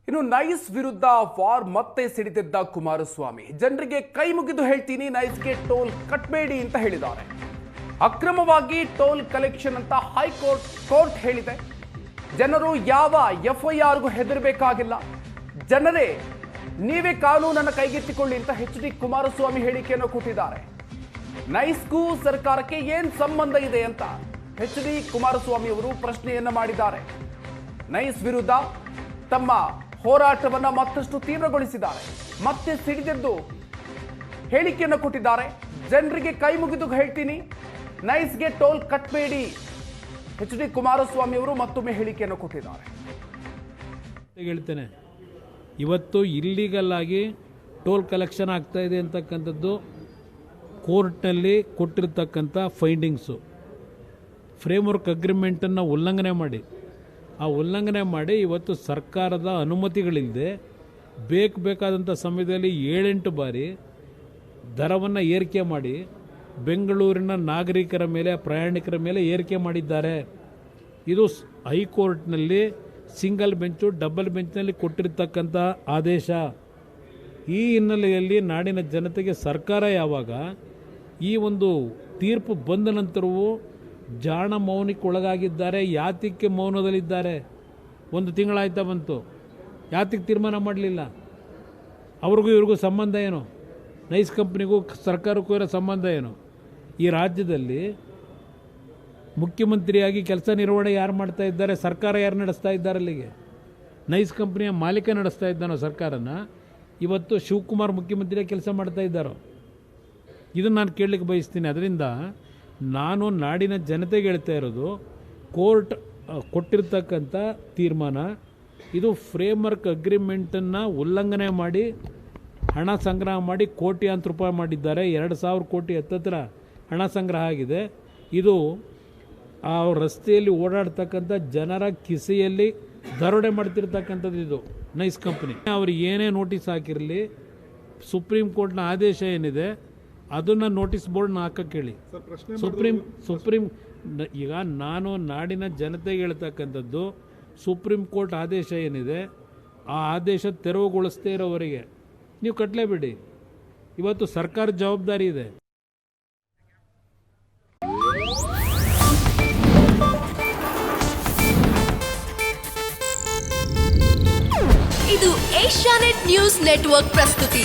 ಇನ್ನು ನೈಸ್ ವಿರುದ್ಧ ವಾರ್ ಮತ್ತೆ ಸಿಡಿದಿದ್ದ ಕುಮಾರಸ್ವಾಮಿ ಜನರಿಗೆ ಕೈ ಮುಗಿದು ಹೇಳ್ತೀನಿ, ನೈಸ್ಗೆ ಟೋಲ್ ಕಟ್ಬೇಡಿ ಅಂತ ಹೇಳಿದ್ದಾರೆ. ಅಕ್ರಮವಾಗಿ ಟೋಲ್ ಕಲೆಕ್ಷನ್ ಅಂತ ಕೋರ್ಟ್ ಹೇಳಿದೆ. ಜನರು ಯಾವ FIRಗೂ ಹೆದರಬೇಕಾಗಿಲ್ಲ, ಜನರೇ ನೀವೇ ಕಾನೂನನ್ನು ಕೈಗೆತ್ತಿಕೊಳ್ಳಿ ಅಂತ HD ಕುಮಾರಸ್ವಾಮಿ ಹೇಳಿಕೆಯನ್ನು ಕೊಟ್ಟಿದ್ದಾರೆ. ನೈಸ್ಗೂ ಸರ್ಕಾರಕ್ಕೆ ಏನ್ ಸಂಬಂಧ ಇದೆ ಅಂತ HD ಕುಮಾರಸ್ವಾಮಿ ಅವರು ಪ್ರಶ್ನೆಯನ್ನ ಮಾಡಿದ್ದಾರೆ. ನೈಸ್ ವಿರುದ್ಧ ತಮ್ಮ ಹೋರಾಟವನ್ನ ಮತ್ತಷ್ಟು ತೀವ್ರಗೊಳಿಸಿದ್ದಾರೆ. ಮತ್ತೆ ಸಿಡಿದೆದ್ದು ಹೇಳಿಕೆಯನ್ನು ಕೊಟ್ಟಿದ್ದಾರೆ. ಜನರಿಗೆ ಕೈ ಮುಗಿದು ಹೇಳ್ತೀನಿ, ನೈಸ್ಗೆ ಟೋಲ್ ಕಟ್ಬೇಡಿ. HD ಕುಮಾರಸ್ವಾಮಿ ಅವರು ಮತ್ತೊಮ್ಮೆ ಹೇಳಿಕೆಯನ್ನು ಕೊಟ್ಟಿದ್ದಾರೆ. ಹೇಳ್ತೇನೆ, ಇವತ್ತು ಇಲ್ಲಿಗಲ್ ಆಗಿ ಟೋಲ್ ಕಲೆಕ್ಷನ್ ಆಗ್ತಾ ಇದೆ ಅಂತಕ್ಕಂಥದ್ದು ಕೋರ್ಟ್ನಲ್ಲಿ ಕೊಟ್ಟಿರ್ತಕ್ಕಂಥ ಫೈಂಡಿಂಗ್ಸು. ಫ್ರೇಮ್ವರ್ಕ್ ಅಗ್ರಿಮೆಂಟನ್ನು ಉಲ್ಲಂಘನೆ ಮಾಡಿ ಇವತ್ತು ಸರ್ಕಾರದ ಅನುಮತಿಗಳಿಲ್ಲದೆ ಬೇಕಾದಂಥ ಸಮಯದಲ್ಲಿ 7-8 ಬಾರಿ ದರವನ್ನು ಏರಿಕೆ ಮಾಡಿ ಬೆಂಗಳೂರಿನ ನಾಗರಿಕರ ಮೇಲೆ, ಪ್ರಯಾಣಿಕರ ಮೇಲೆ ಏರಿಕೆ ಮಾಡಿದ್ದಾರೆ. ಇದು ಹೈಕೋರ್ಟ್ನಲ್ಲಿ ಸಿಂಗಲ್ ಬೆಂಚು, ಡಬಲ್ ಬೆಂಚ್ನಲ್ಲಿ ಕೊಟ್ಟಿರ್ತಕ್ಕಂಥ ಆದೇಶ. ಈ ಹಿನ್ನೆಲೆಯಲ್ಲಿ ನಾಡಿನ ಜನತೆಗೆ ಸರ್ಕಾರ ಯಾವಾಗ ಈ ಒಂದು ತೀರ್ಪು ಬಂದ ನಂತರವೂ ಜಾಣ ಮೌನಕ್ಕೆ ಒಳಗಾಗಿದ್ದಾರೆ. ಯಾತಕ್ಕೆ ಮೌನದಲ್ಲಿದ್ದಾರೆ? 1 ತಿಂಗಳಾಯ್ತಾ ಬಂತು, ಯಾತಕ್ಕೆ ತೀರ್ಮಾನ ಮಾಡಲಿಲ್ಲ? ಅವ್ರಿಗೂ ಇವ್ರಿಗೂ ಸಂಬಂಧ ಏನು? ನೈಸ್ ಕಂಪ್ನಿಗೂ ಸರ್ಕಾರಕ್ಕೂ ಇರೋ ಸಂಬಂಧ ಏನು? ಈ ರಾಜ್ಯದಲ್ಲಿ ಮುಖ್ಯಮಂತ್ರಿಯಾಗಿ ಕೆಲಸ ನಿರ್ವಹಣೆ ಯಾರು ಮಾಡ್ತಾ ಇದ್ದಾರೆ? ಸರ್ಕಾರ ಯಾರು ನಡೆಸ್ತಾ ಇದ್ದಾರೆ? ಅಲ್ಲಿಗೆ ನೈಸ್ ಕಂಪ್ನಿಯ ಮಾಲೀಕ ನಡೆಸ್ತಾ ಇದ್ದಾನೋ ಸರ್ಕಾರನ? ಇವತ್ತು ಶಿವಕುಮಾರ್ ಮುಖ್ಯಮಂತ್ರಿಯಾಗಿ ಕೆಲಸ ಮಾಡ್ತಾ ಇದ್ದಾರೋ? ಇದನ್ನು ನಾನು ಕೇಳಲಿಕ್ಕೆ ಬಯಸ್ತೀನಿ. ಅದರಿಂದ ನಾನು ನಾಡಿನ ಜನತೆಗೆ ಹೇಳ್ತಾ ಇರೋದು, ಕೋರ್ಟ್ ಕೊಟ್ಟಿರ್ತಕ್ಕಂಥ ತೀರ್ಮಾನ ಇದು ಫ್ರೇಮ್ವರ್ಕ್ ಅಗ್ರಿಮೆಂಟನ್ನು ಉಲ್ಲಂಘನೆ ಮಾಡಿ ಹಣ ಸಂಗ್ರಹ ಮಾಡಿ ಕೋಟ್ಯಾಂತರ ರೂಪಾಯಿ ಮಾಡಿದ್ದಾರೆ. 2,000 ಕೋಟಿ ಹತ್ತತ್ರ ಹಣ ಸಂಗ್ರಹ ಆಗಿದೆ. ಇದು ಆ ರಸ್ತೆಯಲ್ಲಿ ಓಡಾಡ್ತಕ್ಕಂಥ ಜನರ ಕಿಸೆಯಲ್ಲಿ ದರೋಡೆ ಮಾಡ್ತಿರ್ತಕ್ಕಂಥದ್ದು ಇದು ನೈಸ್ ಕಂಪ್ನಿ. ಅವರು ಏನೇ ನೋಟಿಸ್ ಹಾಕಿರಲಿ, ಸುಪ್ರೀಂ ಕೋರ್ಟ್ನ ಆದೇಶ ಏನಿದೆ ಅದನ್ನು ನೋಟಿಸ್ ಬೋರ್ಡ್ನ ಹಾಕಕ್ಕೆ ಹೇಳಿ. ಸುಪ್ರೀಂ ಈಗ ನಾನು ನಾಡಿನ ಜನತೆಗೆ ಹೇಳ್ತಕ್ಕಂಥದ್ದು, ಸುಪ್ರೀಂ ಕೋರ್ಟ್ ಆದೇಶ ಏನಿದೆ ಆ ಆದೇಶ ತೆರವುಗೊಳಿಸದೇ ಇರೋವರೆಗೆ ನೀವು ಕಟ್ಟಲೇಬೇಡಿ. ಇವತ್ತು ಸರ್ಕಾರ ಜವಾಬ್ದಾರಿ ಇದೆ. ಇದು ಏಷ್ಯಾನೆಟ್ ನ್ಯೂಸ್ ನೆಟ್ವರ್ಕ್ ಪ್ರಸ್ತುತಿ.